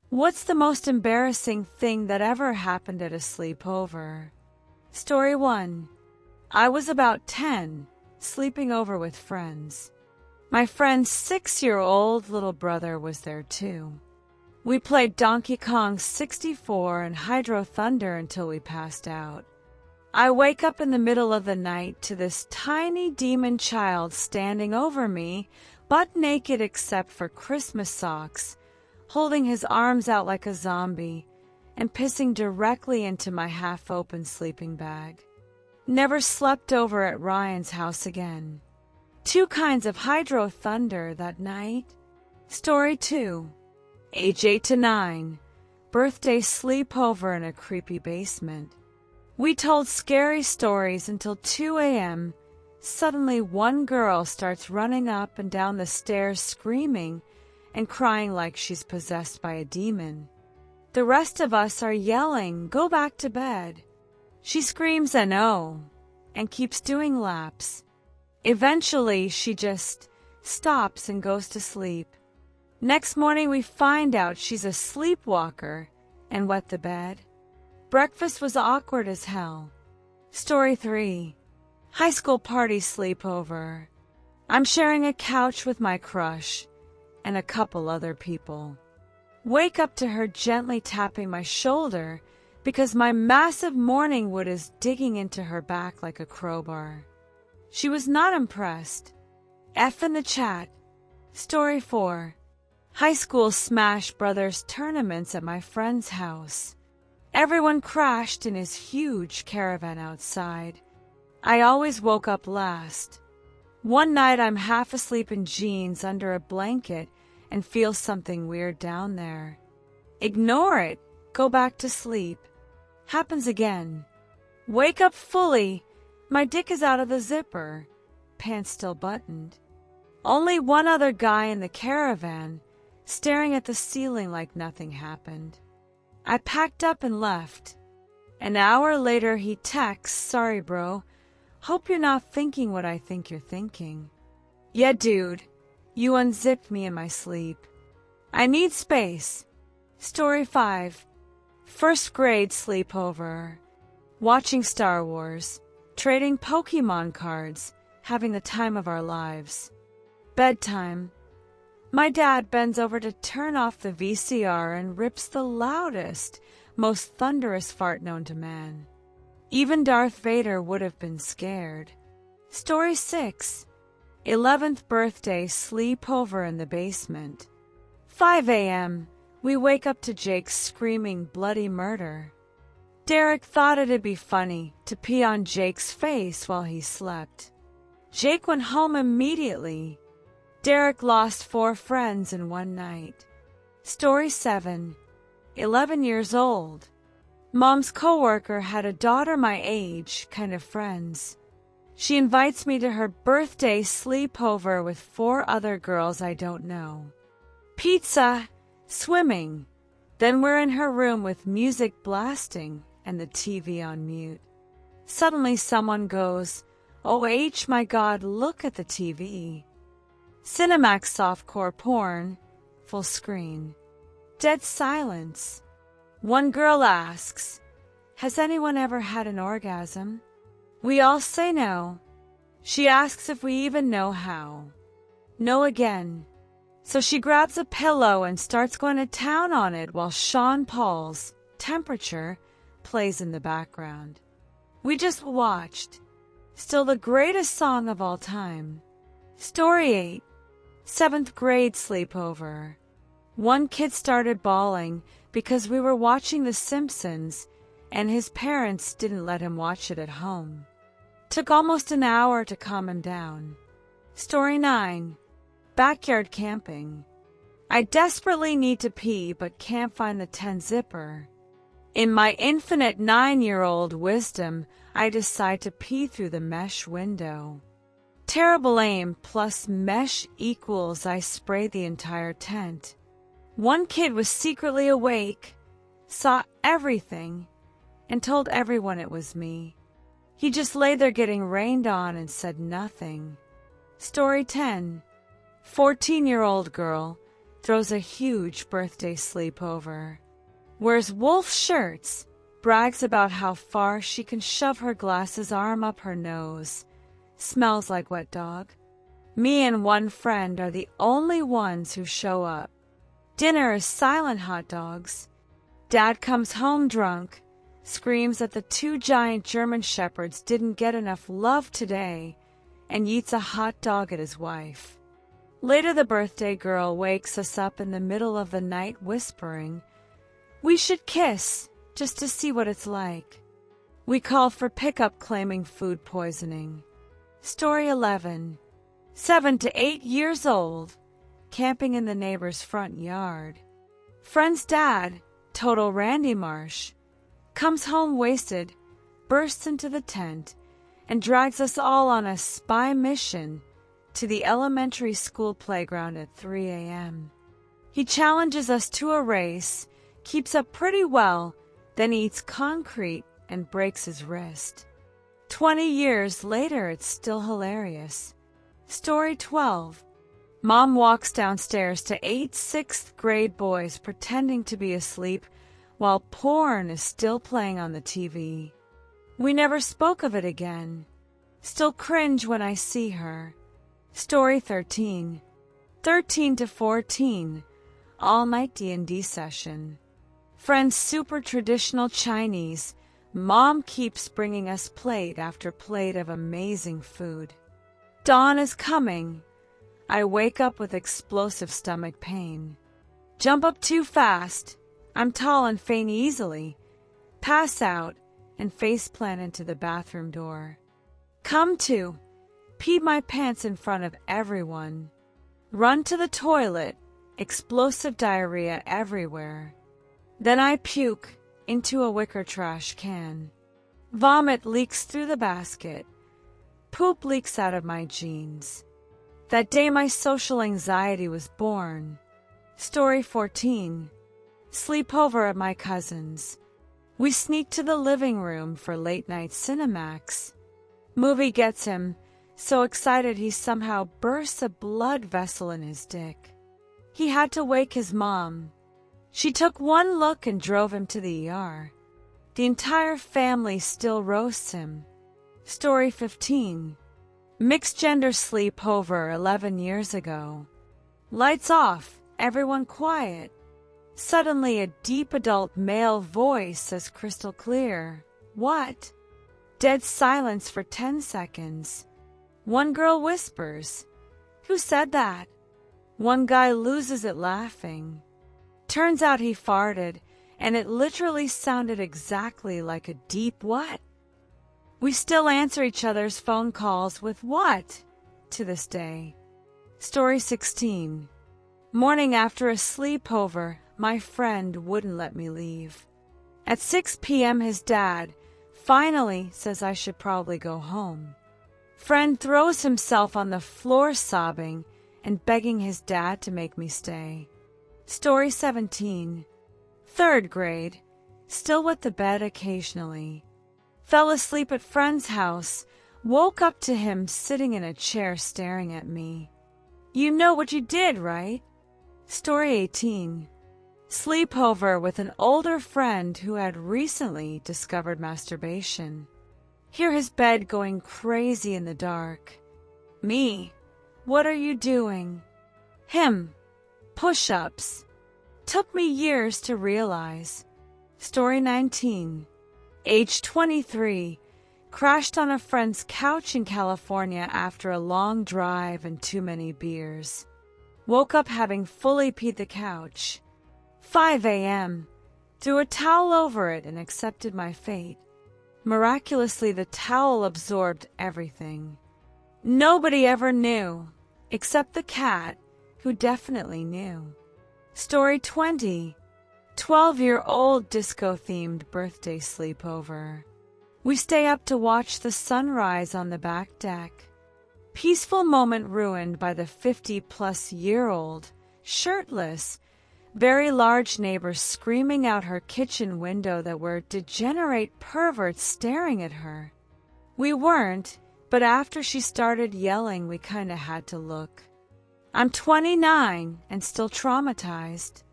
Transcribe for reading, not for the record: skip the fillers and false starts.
What's the most embarrassing thing that ever happened at a sleepover? Story 1. I was about 10, sleeping over with friends. My friend's 6-year-old little brother was there too. We played Donkey Kong 64 and Hydro Thunder until we passed out. I wake up in the middle of the night to this tiny demon child standing over me, butt naked except for Christmas socks, holding his arms out like a zombie, and pissing directly into my half-open sleeping bag. Never slept over at Ryan's house again. 2 kinds of Hydro Thunder that night. Story 2. Age 8 to 9. Birthday sleepover in a creepy basement. We told scary stories until 2 a.m. Suddenly one girl starts running up and down the stairs screaming and crying like she's possessed by a demon. The rest of us are yelling, "Go back to bed." She screams "no" and keeps doing laps. Eventually, she just stops and goes to sleep. Next morning, we find out she's a sleepwalker and wet the bed. Breakfast was awkward as hell. Story 3. High school party sleepover. I'm sharing a couch with my crush and a couple other people. Wake up to her gently tapping my shoulder because my massive morning wood is digging into her back like a crowbar. She was not impressed. F in the chat. Story 4. High school Smash Brothers tournaments at my friend's house. Everyone crashed in his huge caravan outside. I always woke up last. One night I'm half asleep in jeans under a blanket and feel something weird down there. Ignore it. Go back to sleep. Happens again. Wake up fully. My dick is out of the zipper. Pants still buttoned. Only one other guy in the caravan, staring at the ceiling like nothing happened. I packed up and left. An hour later he texts, "Sorry bro, hope you're not thinking what I think you're thinking." Yeah dude, you unzipped me in my sleep. I need space. Story 5. First grade sleepover. Watching Star Wars. Trading Pokemon cards. Having the time of our lives. Bedtime. My dad bends over to turn off the VCR and rips the loudest, most thunderous fart known to man. Even Darth Vader would have been scared. Story 6. 11th birthday sleepover in the basement. 5 a.m. We wake up to Jake screaming bloody murder. Derek thought it'd be funny to pee on Jake's face while he slept. Jake went home immediately. Derek lost 4 friends in one night. Story 7. 11 years old. Mom's coworker had a daughter my age, kind of friends. She invites me to her birthday sleepover with 4 other girls I don't know. Pizza, swimming. Then we're in her room with music blasting and the TV on mute. Suddenly someone goes, "OH my God, look at the TV." Cinemax softcore porn, full screen. Dead silence. One girl asks, "Has anyone ever had an orgasm?" We all say no. She asks if we even know how. No again. So she grabs a pillow and starts going to town on it while Sean Paul's Temperature plays in the background. We just watched. Still the greatest song of all time. Story 8. 7th grade sleepover. One kid started bawling because we were watching The Simpsons and his parents didn't let him watch it at home. Took almost an hour to calm him down. Story 9. Backyard camping. I desperately need to pee but can't find the 10 zipper. In my infinite 9-year-old wisdom, I decide to pee through the mesh window. Terrible aim plus mesh equals I spray the entire tent. One kid was secretly awake, saw everything, and told everyone it was me. He just lay there getting rained on and said nothing. Story 10. 14-year-old girl throws a huge birthday sleepover. Wears wolf shirts, brags about how far she can shove her glasses arm up her nose. Smells like wet dog. Me and one friend are the only ones who show up. Dinner is silent hot dogs. Dad comes home drunk, screams that the 2 giant German shepherds didn't get enough love today, and eats a hot dog at his wife. Later, the birthday girl wakes us up in the middle of the night whispering, "We should kiss, just to see what it's like." We call for pickup claiming food poisoning. Story 11. 7 to 8 years old, camping in the neighbor's front yard. Friend's dad, total Randy Marsh, comes home wasted, bursts into the tent, and drags us all on a spy mission to the elementary school playground at 3 a.m. He challenges us to a race, keeps up pretty well, then eats concrete and breaks his wrist. 20 years later, it's still hilarious. Story 12. Mom walks downstairs to 8 6th-grade boys pretending to be asleep while porn is still playing on the TV. We never spoke of it again. Still cringe when I see her. Story 13. 13 to 14. All-night D&D session. Friends super traditional Chinese. Mom keeps bringing us plate after plate of amazing food. Dawn is coming. I wake up with explosive stomach pain. Jump up too fast. I'm tall and faint easily. Pass out and faceplant into the bathroom door. Come to. Peed my pants in front of everyone. Run to the toilet. Explosive diarrhea everywhere. Then I puke into a wicker trash can. Vomit leaks through the basket. Poop leaks out of my jeans. That day my social anxiety was born. Story 14. Sleepover at my cousin's. We sneak to the living room for late-night Cinemax. Movie gets him so excited he somehow bursts a blood vessel in his dick. He had to wake his mom. She took one look and drove him to the ER. The entire family still roasts him. Story 15. Mixed-gender sleepover 11 years ago. Lights off, everyone quiet. Suddenly a deep adult male voice says crystal clear, "What?" Dead silence for 10 seconds. One girl whispers, "Who said that?" One guy loses it laughing. Turns out he farted, and it literally sounded exactly like a deep what. We still answer each other's phone calls with what to this day. Story 16. Morning after a sleepover, my friend wouldn't let me leave. At 6 p.m. his dad finally says I should probably go home. Friend throws himself on the floor sobbing and begging his dad to make me stay. Story 17. 3rd grade. Still wet the bed occasionally. Fell asleep at friend's house. Woke up to him sitting in a chair staring at me. You know what you did, right? Story 18. Sleepover with an older friend who had recently discovered masturbation. Hear his bed going crazy in the dark. Me. What are you doing? Him. Push-ups. Took me years to realize. Story 19. Age 23. Crashed on a friend's couch in California after a long drive and too many beers. Woke up having fully peed the couch. 5 a.m. Threw a towel over it and accepted my fate. Miraculously, the towel absorbed everything. Nobody ever knew, except the cat, who definitely knew. Story 20. 12-year-old disco-themed birthday sleepover. We stay up to watch the sunrise on the back deck. Peaceful moment ruined by the 50-plus-year-old, shirtless, very large neighbor screaming out her kitchen window that we're degenerate perverts staring at her. We weren't, but after she started yelling, we kinda had to look. I'm 29 and still traumatized.